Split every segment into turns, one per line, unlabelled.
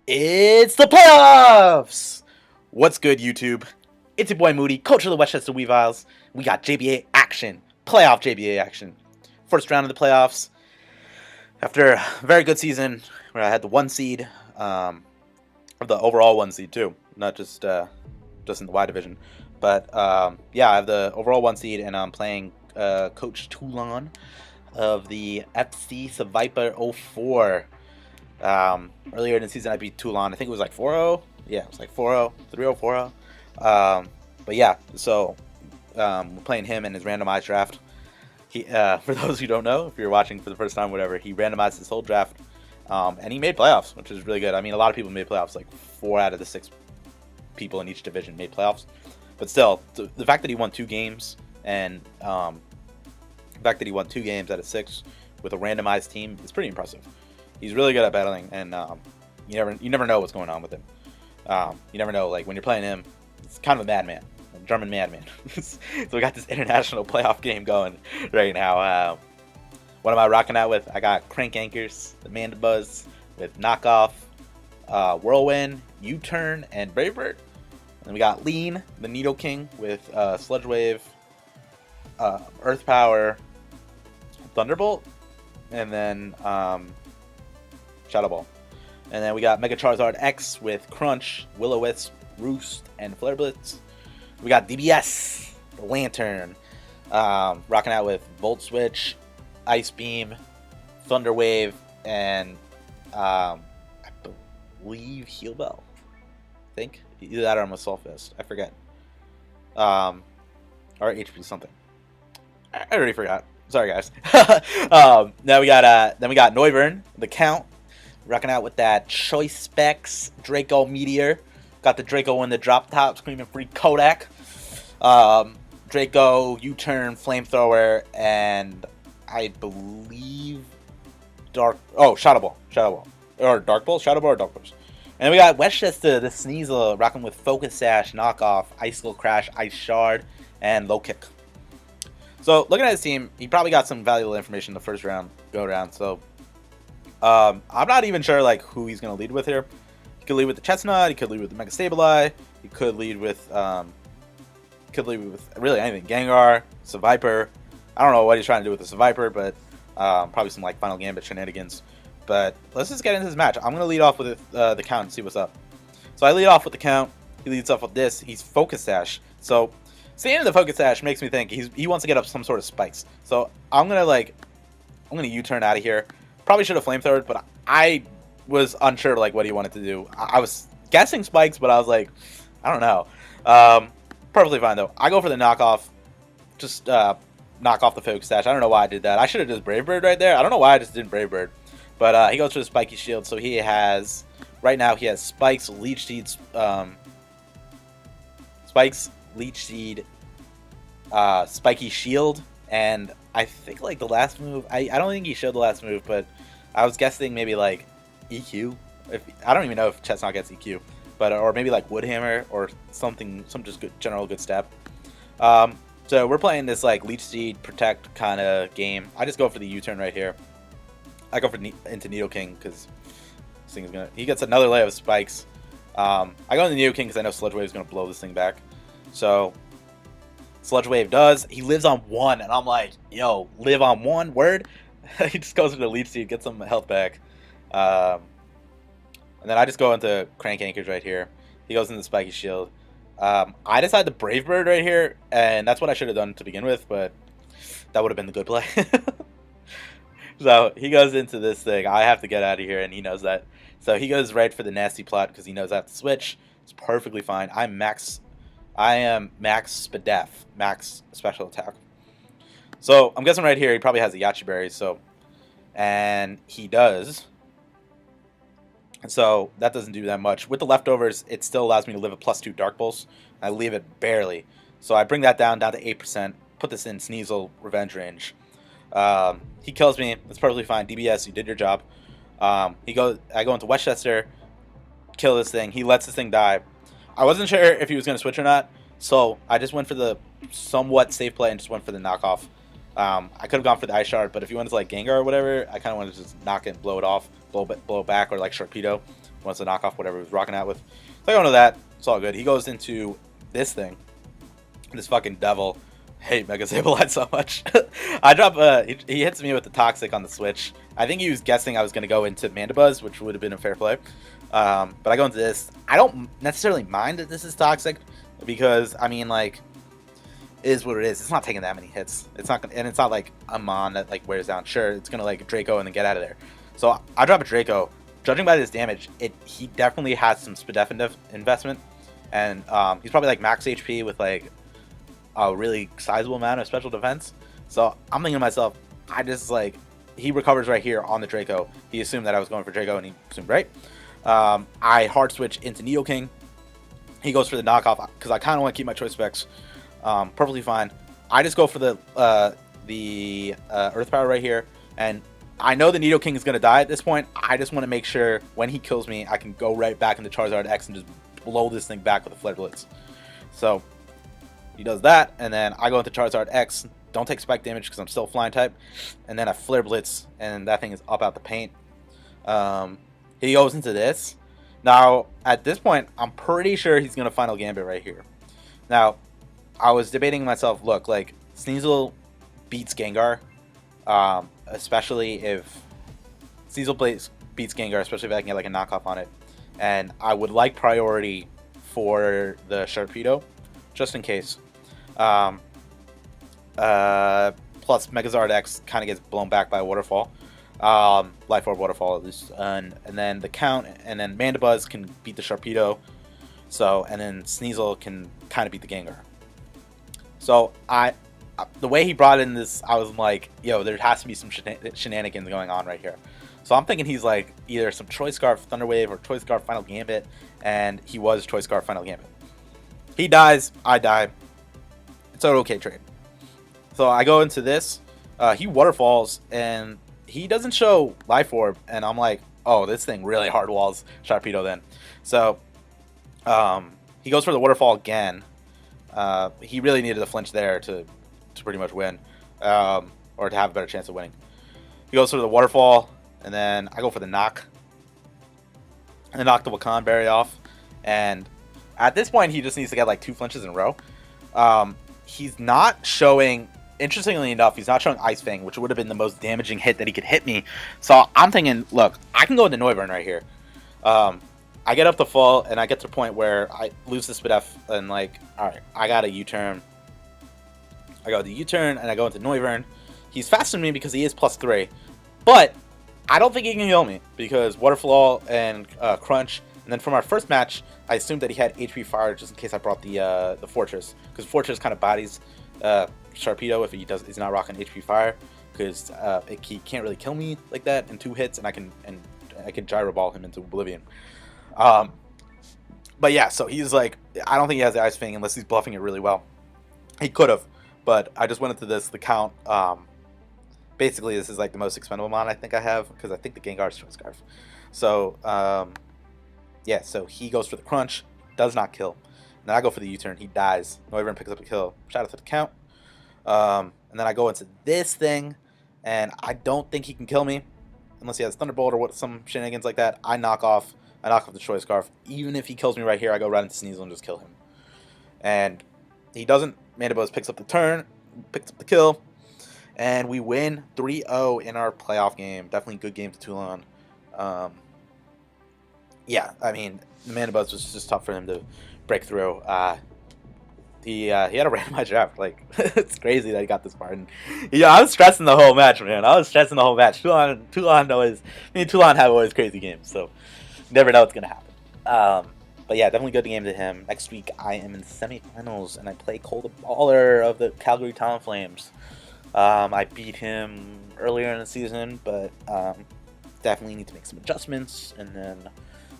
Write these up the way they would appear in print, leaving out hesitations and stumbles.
It's the playoffs! What's good, YouTube? It's your boy Moody, coach of the Westchester Weaviles. We got JBA action, playoff JBA action. First round of the playoffs. After a very good season where I had the 1 seed, the overall 1 seed too, not just in the Y division. But yeah, I have the overall 1 seed, and I'm playing Coach Toulon of the FC Seviper 04. Earlier in the season, I beat Toulon. I think it was like 4-0. Yeah, it was like 4-0, 3-0, 4-0. But yeah, so we're playing him in his randomized draft. He, for those who don't know, if you're watching for the first time, whatever, he randomized his whole draft, and he made playoffs, which is really good. I mean, a lot of people made playoffs. Like 4 out of the 6 people in each division made playoffs. But still, the fact that he won 2 games, and the fact that he won 2 games out of 6 with a randomized team is pretty impressive. He's really good at battling, and you never know what's going on with him. You never know, like when you're playing him, it's kind of a madman, a German madman. So we got this international playoff game going right now. What am I rocking out with? I got Crank Anchors, the Mandibuzz with Knockoff, Whirlwind, U-Turn, and Bravebird. And then we got Lean, the Needle King with Sludge Wave, Earth Power, Thunderbolt, and then Shadow Ball. And then we got Mega Charizard X with Crunch, Will-O-Wisp, Roost, and Flare Blitz. We got DBS, the Lantern, rocking out with Volt Switch, Ice Beam, Thunder Wave, and I believe Heal Bell. I think either that or I'm a Assault Fist. I forget. Or HP something. I already forgot. Sorry, guys. Then we got Noivern, the Count, rocking out with that Choice Specs Draco Meteor. Got the Draco in the drop top, screaming free Kodak. Draco, U-Turn, Flamethrower, and I believe Shadow Ball. Or Dark Ball? Shadow Ball or Dark Ball? And then we got Westchester, the Sneasel, rocking with Focus Sash, Knockoff, Icicle Crash, Ice Shard, and Low Kick. So, looking at his team, he probably got some valuable information in the first round, go-around, so I'm not even sure like who he's going to lead with here. He could lead with the Chestnut, he could lead with the Mega Stabili, he could lead with really anything. Gengar, Seviper. I don't know what he's trying to do with the Seviper, but probably some like Final Gambit shenanigans. But let's just get into this match. I'm going to lead off with the Count and see what's up. So I lead off with the Count. He leads off with this. He's Focus Sash. So seeing the Focus Sash makes me think he wants to get up some sort of spikes. So I'm gonna U-turn out of here. Probably should have Flamethrowered, but I was unsure like what he wanted to do. I was guessing spikes, but I was like, I don't know. Perfectly fine though. I go for the knockoff. Just knock off the Focus Sash. I don't know why I did that. I should have just Brave Bird right there. I don't know why I just did Brave Bird. But he goes for the Spiky Shield, so he has right now he has Spikes, Leech Seeds, Spikes, Leech Seed, Spiky Shield, and I think like the last move. I don't think he showed the last move, but I was guessing maybe like EQ. I don't even know if Chestnut gets EQ, but or maybe like Woodhammer or something, some just good general good step. So we're playing this like Leech Seed Protect kind of game. I just go for the U-turn right here. I go for into Needle King because this thing is gonna. He gets another layer of spikes. I go into Needle King because I know Sludge Wave is gonna blow this thing back. So Sludge Wave does. He lives on 1, and I'm like, yo, live on 1, word. He just goes for the Leech Seed, gets some health back. And then I just go into Crank Anchors right here. He goes into Spiky Shield. I decide the Brave Bird right here, and that's what I should have done to begin with, but that would have been the good play. So he goes into this thing. I have to get out of here, and he knows that. So he goes right for the Nasty Plot because he knows I have to switch. It's perfectly fine. I am max Spadef, max special attack. So I'm guessing right here he probably has a Yachi Berry. So, and he does. And so that doesn't do that much. With the leftovers, it still allows me to live a +2 Dark Pulse. I leave it barely. So I bring that down to 8%. Put this in Sneasel Revenge range. He kills me. It's perfectly fine. DBS, you did your job. I go into Westchester, kill this thing. He lets this thing die. I wasn't sure if he was going to switch or not, so I just went for the somewhat safe play and just went for the knockoff. I could have gone for the Ice Shard, but if you wanted to like Gengar or whatever, I kind of wanted to just knock it and blow it off, blow it back, or like Sharpedo wants to knock off whatever he was rocking out with. So I go into that. It's all good. He goes into this thing, this fucking devil. I hate Mega Sableye so much. I drop he hits me with the Toxic on the switch. I think he was guessing I was going to go into Mandibuzz, which would have been a fair play. But I go into this. I don't necessarily mind that this is Toxic, because I mean, like, it is what it is. It's not taking that many hits. It's not gonna, and it's not like a Mon that like wears down. Sure, it's gonna like Draco and then get out of there. So I drop a Draco. Judging by this damage, he definitely has some Spadef investment, and he's probably like max HP with like a really sizable amount of special defense. So I'm thinking to myself, I just like, he recovers right here on the Draco. He assumed that I was going for Draco, and he assumed right. I hard switch into Nidoking. He goes for the knockoff because I kind of want to keep my choice specs. Perfectly fine. I just go for the Earth Power right here, and I know the Nidoking is going to die at this point. I just want to make sure when he kills me, I can go right back into Charizard X and just blow this thing back with a Flare Blitz. So he does that, and then I go into Charizard X. Don't take spike damage because I'm still flying type, and then I Flare Blitz, and that thing is up out the paint. He goes into this. Now at this point, I'm pretty sure he's going to Final Gambit right here. Now I was debating myself. Look, like Sneasel beats Gengar. Especially if Sneasel beats Gengar, especially if I can get like a knockoff on it. And I would like priority for the Sharpedo, just in case. Plus Megazord X kind of gets blown back by a Waterfall. Life Orb Waterfall at least. And then the Count, and then Mandibuzz can beat the Sharpedo. So, and then Sneasel can kind of beat the Gengar. So the way he brought in this, I was like, yo, there has to be some shenanigans going on right here. So I'm thinking he's like either some Choice Scarf Thunder Wave or Choice Scarf Final Gambit, and he was Choice Scarf Final Gambit. He dies, I die. It's an okay trade. So I go into this, he Waterfalls, and he doesn't show Life Orb, and I'm like, oh, this thing really hard walls Sharpedo then. So he goes for the Waterfall again. He really needed a flinch there to pretty much win, or to have a better chance of winning. He goes for the Waterfall, and then I go for the knock. And knock the Wakan Berry off, and at this point he just needs to get like 2 flinches in a row. He's not showing, interestingly enough, he's not showing Ice Fang, which would have been the most damaging hit that he could hit me. So I'm thinking, look, I can go into Noivern right here. I get up the fall, and I get to the point where I lose the Spadef, and like, alright, I got a U-turn. I go to U-turn, and I go into Noivern. He's faster than me because he is +3. But I don't think he can kill me because Waterfall and Crunch. And then from our first match, I assumed that he had HP Fire just in case I brought the Fortress. Because Fortress kind of bodies Sharpedo if he's not rocking HP Fire. Because he can't really kill me like that in 2 hits, and I can Gyro Ball him into oblivion. But yeah, so he's like, I don't think he has the Ice Fang unless he's bluffing it really well. He could have. But I just went into this, the Count. Basically, this is like the most expendable mon I think I have, because I think the Gengar is Choice Scarf. So, yeah, so he goes for the Crunch, does not kill. And then I go for the U-turn, he dies. Noivern picks up a kill. Shout out to the Count. And then I go into this thing, and I don't think he can kill me, unless he has Thunderbolt or some shenanigans like that. I knock off the Choice Scarf. Even if he kills me right here, I go right into Sneasel and just kill him. And he doesn't. Mandibuzz picks up the turn, picks up the kill, and we win 3-0 in our playoff game. Definitely good game to Toulon. Yeah, I mean, the Mandibuzz was just tough for him to break through. He had a randomized draft. Like, it's crazy that he got this far. And yeah, I was stressing the whole match, man. I was stressing the whole match. Toulon have always crazy games, so you never know what's gonna happen. But yeah, definitely good game to him. Next week, I am in the semifinals, and I play Cole the Baller of the Calgary Talonflames. I beat him earlier in the season, but definitely need to make some adjustments, and then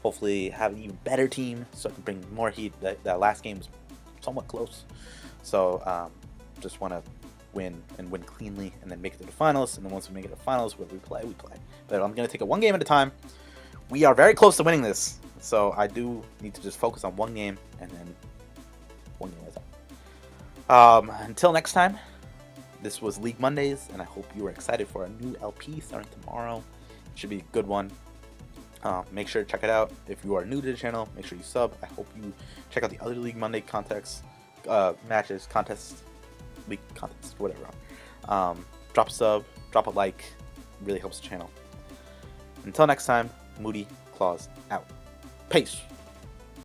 hopefully have an even better team so I can bring more heat. That last game was somewhat close. So just want to win cleanly, and then make it to the finals. And then once we make it to the finals, where we play. But I'm going to take it 1 game at a time. We are very close to winning this. So I do need to just focus on 1 game, and then 1 game at a time. Until next time, This was League Mondays, and I hope you are excited for a new LP starting tomorrow. It should be a good one. Make sure to check it out. If you are new to the channel, make sure you sub. I hope you check out the other League Monday matches, contests, league contests, whatever. Drop a sub, drop a like. It really helps the channel. Until next time, Moody Claws out. Peace.